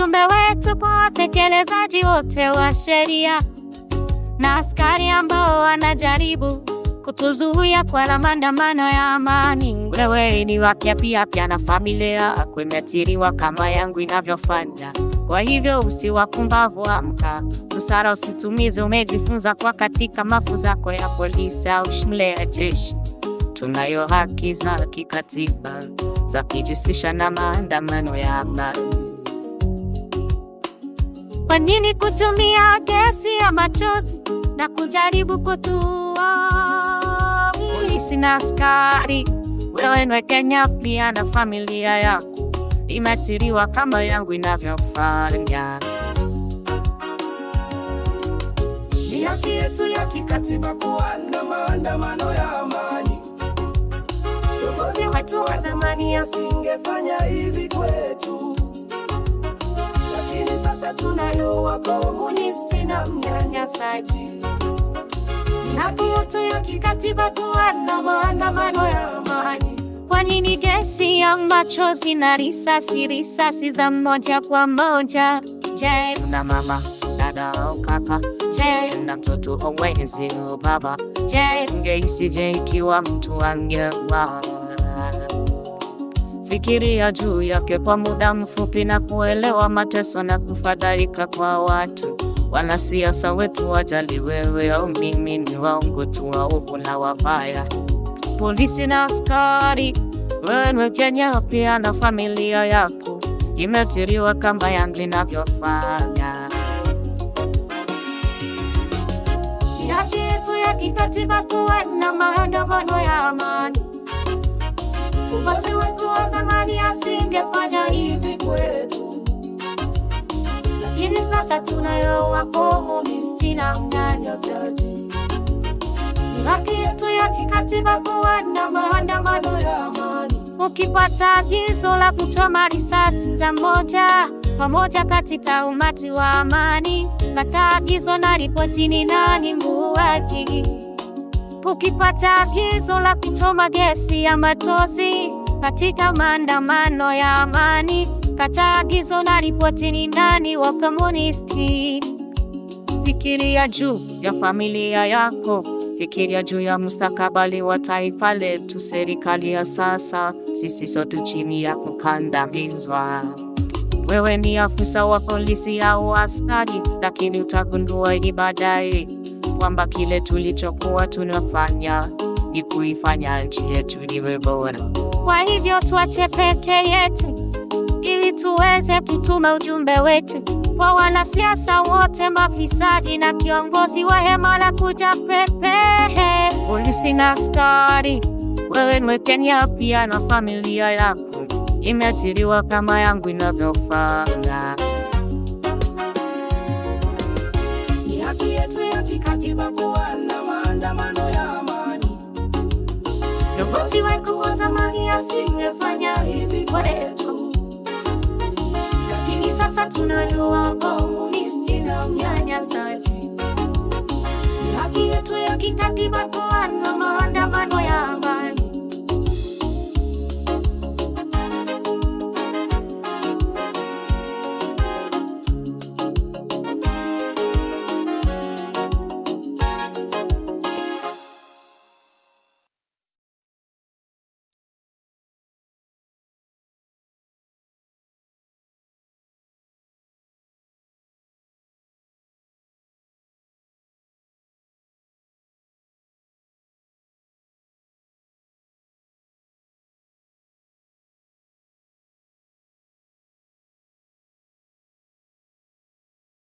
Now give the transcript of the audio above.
ujumbe wetu kwa watekelezaji wote wa sheria na askari ambao wanajaribu kutuzuia kwa maandamano ya amani. Wewe ni wake pia na familia kumetiriwa kama yangu inavyofanya. Kwa hivyo usiwapumbavu, amka. Busara usitumize, umejifunza kwa katika mafunzo yako ya polisi au shule ya jeshi. Tunayo haki za kikatiba za kujihusisha na maandamano ya amani. Kwa nini kutumia gesi ya machozi na kujaribu kutua polisi na askari? Wewe ni Kenya pia na familia yako imetiriwa kama yangu inavyofanya. Ni haki yetu ya kikatiba kuwa na maandamano ya amani. Viongozi wetu wa zamani asingefanya hivi kwetu, lakini sasa tunayo wakomunisti na mnyanyasaji. Ni haki yetu ya kikatiba kuwa na maandamano ya amani. Kwa nini gesi ya machozi na risasi za moja kwa moja? Je, una mama, dada au kaka? Je, una mtoto hawezi baba? Je, ungehisije ikiwa mtu angeua? Fikiria juu yake kwa muda mfupi na kuelewa mateso na kufadhaika kwa watu. Wanasiasa wetu wajali wewe au mimi, ni waongo tu waovu na wabaya. Polisi na askari, wewe ni Kenya pia na familia yako imetiriwa kama yangu inavyofanya. Ni haki yetu ya kikatiba kuwa na maandamano ya amani. Viongozi wetu wa zamani asingefanya hivi kwetu, lakini sasa tunayo wakomunisti na mnyanyasaji. Ni haki yetu ya kikatiba kuwa na maandamano ya amani. Ukipata agizo la kuchoma risasi za moja kwa moja katika umati wa amani, kata agizo na ripoti ni nani muuaji. Ukipata agizo la kuchoma gesi ya machozi katika maandamano ya amani, kata agizo na ripoti ni nani wakomunisti. Fikiria juu ya familia yako, fikiria juu ya mustakabali wa taifa letu. Serikali ya sasa sisi sote chini ya kukandamizwa. Wewe ni afisa wa polisi au askari, lakini utagundua hii baadaye kwamba kile tulichokuwa tunafanya ni kuifanya nchi yetu iwe bora. Kwa hivyo tuache peke yetu ili tuweze kutuma ujumbe wetu kwa wanasiasa wote, mafisadi na kiongozi wa hema la kuja pepe. Polisi na askari, wewe ni Kenya pia na familia yako imetiriwa kama yangu inavyofanya. Ni haki yetu ya kikatiba kuwa na maandamano ya amani. Viongozi wetu wa zamani asingefanya hivi kwetu, lakini sasa tunayo wakomunisti na mnyanyasaji. Ni haki yetu ya kikatiba kuwa na maandamano ya amani.